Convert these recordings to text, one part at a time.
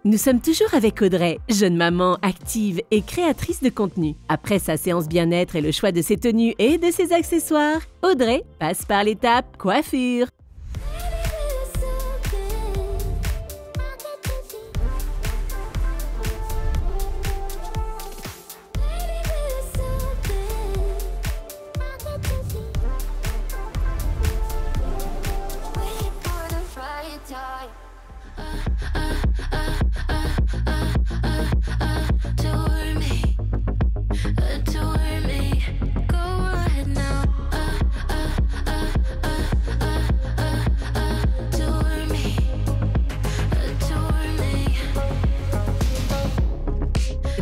Nous sommes toujours avec Audrey, jeune maman active et créatrice de contenu. Après sa séance bien-être et le choix de ses tenues et de ses accessoires, Audrey passe par l'étape coiffure.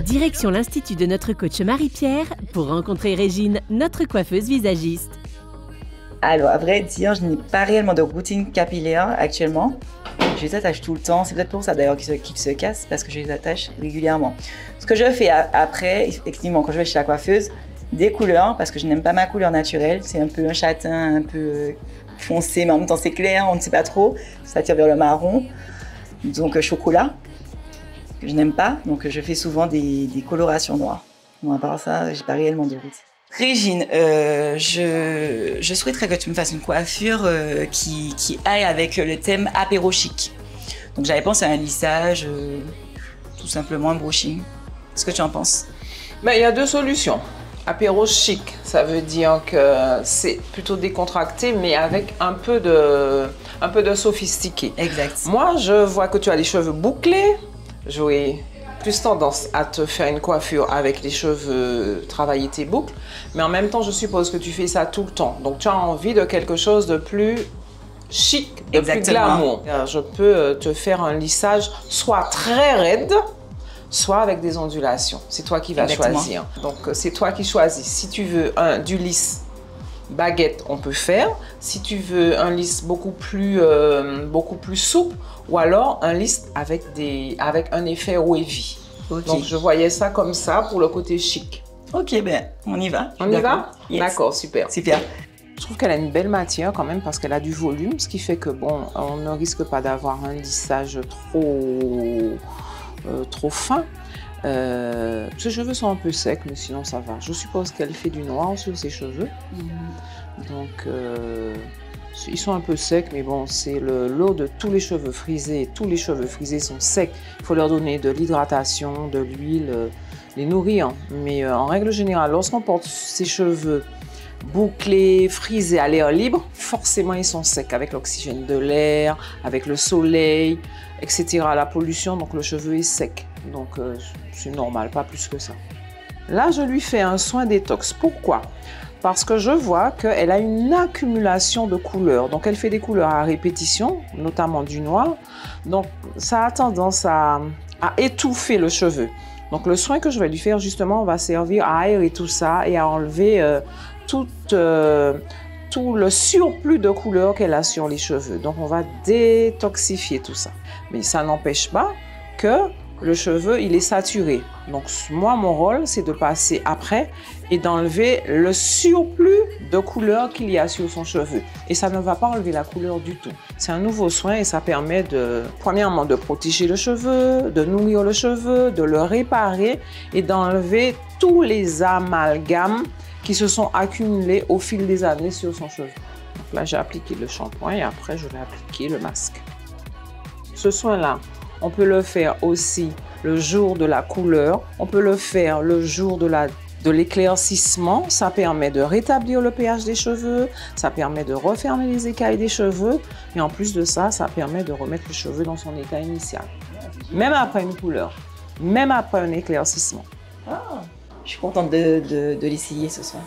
Direction l'Institut de notre coach Marie-Pierre pour rencontrer Régine, notre coiffeuse visagiste. Alors, à vrai dire, je n'ai pas réellement de routine capillaire actuellement. Je les attache tout le temps. C'est peut-être pour ça d'ailleurs qu'ils se cassent, parce que je les attache régulièrement. Ce que je fais après, effectivement, quand je vais chez la coiffeuse, des couleurs, parce que je n'aime pas ma couleur naturelle. C'est un peu un châtain, un peu foncé, mais en même temps c'est clair, on ne sait pas trop. Ça tire vers le marron, donc chocolat. Que je n'aime pas, donc je fais souvent des colorations noires. Bon, à part ça, j'ai pas réellement de routine. Régine, je souhaiterais que tu me fasses une coiffure qui aille avec le thème apéro chic. Donc j'avais pensé à un lissage, tout simplement un brushing. Qu'est-ce que tu en penses? Ben, il y a deux solutions. Apéro chic, ça veut dire que c'est plutôt décontracté, mais avec un peu de sophistiqué. Exact. Moi, je vois que tu as les cheveux bouclés. J'aurais plus tendance à te faire une coiffure avec les cheveux, travailler tes boucles, mais en même temps, je suppose que tu fais ça tout le temps. Donc, tu as envie de quelque chose de plus chic, de plus glamour. Je peux te faire un lissage soit très raide, soit avec des ondulations. C'est toi qui vas choisir. Donc, c'est toi qui choisis. Si tu veux du lisse baguette, on peut faire. Si tu veux un lisse beaucoup plus souple, ou alors un lisse avec un effet wavy. Okay. Donc je voyais ça comme ça pour le côté chic. Ok, ben on y va. On y va? Yes. D'accord, super. Super. Je trouve qu'elle a une belle matière quand même parce qu'elle a du volume, ce qui fait que bon, on ne risque pas d'avoir un lissage trop fin. Ses cheveux sont un peu secs, mais sinon ça va. Je suppose qu'elle fait du noir sur ses cheveux. Donc ils sont un peu secs, mais bon, c'est le lot de tous les cheveux frisés. Tous les cheveux frisés sont secs. Il faut leur donner de l'hydratation, de l'huile, les nourrir. Mais en règle générale, lorsqu'on porte ses cheveux bouclés, frisés à l'air libre, forcément ils sont secs avec l'oxygène de l'air, avec le soleil, etc. La pollution, donc le cheveu est sec. Donc c'est normal, pas plus que ça. Là, je lui fais un soin détox. Pourquoi ? Parce que je vois qu'elle a une accumulation de couleurs. Donc, elle fait des couleurs à répétition, notamment du noir. Donc, ça a tendance à étouffer le cheveu. Donc, le soin que je vais lui faire, justement, va servir à aérer tout ça et à enlever tout le surplus de couleurs qu'elle a sur les cheveux. Donc, on va détoxifier tout ça. Mais ça n'empêche pas que le cheveu, il est saturé. Donc, moi, mon rôle, c'est de passer après et d'enlever le surplus de couleur qu'il y a sur son cheveu. Et ça ne va pas enlever la couleur du tout. C'est un nouveau soin et ça permet premièrement, de protéger le cheveu, de nourrir le cheveu, de le réparer et d'enlever tous les amalgames qui se sont accumulés au fil des années sur son cheveu. Donc là, j'ai appliqué le shampoing et après, je vais appliquer le masque. Ce soin-là, on peut le faire aussi le jour de la couleur. On peut le faire le jour de l'éclaircissement. Ça permet de rétablir le pH des cheveux. Ça permet de refermer les écailles des cheveux. Et en plus de ça, ça permet de remettre le cheveu dans son état initial. Même après une couleur. Même après un éclaircissement. Ah, je suis contente de l'essayer ce soir.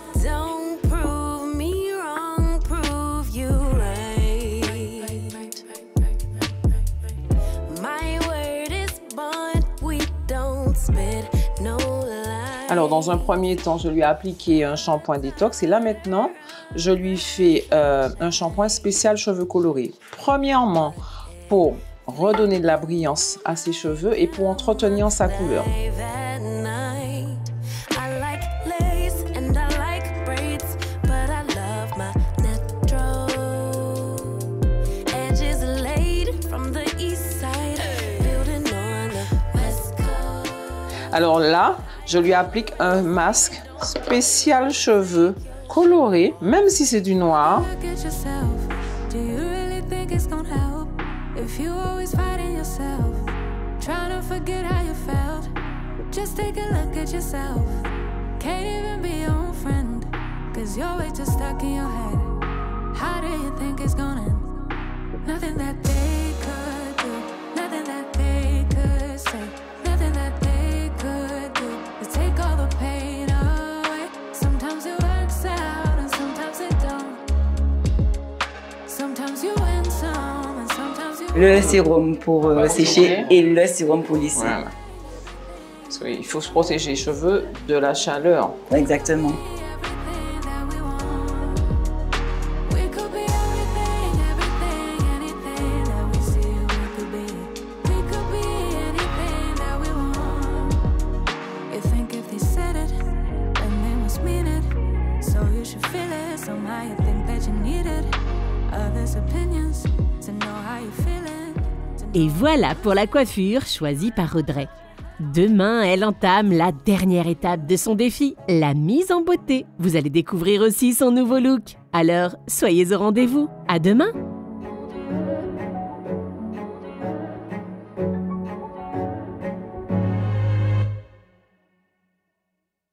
Alors, dans un premier temps, je lui ai appliqué un shampoing détox et là maintenant, je lui fais un shampoing spécial cheveux colorés. Premièrement, pour redonner de la brillance à ses cheveux et pour entretenir sa couleur. Alors là, je lui applique un masque spécial cheveux coloré, même si c'est du noir. Le sérum pour sécher et le sérum pour lisser. Voilà. Parce qu'il faut se protéger les cheveux de la chaleur. Exactement. Et voilà pour la coiffure choisie par Audrey. Demain, elle entame la dernière étape de son défi, la mise en beauté. Vous allez découvrir aussi son nouveau look. Alors, soyez au rendez-vous. À demain!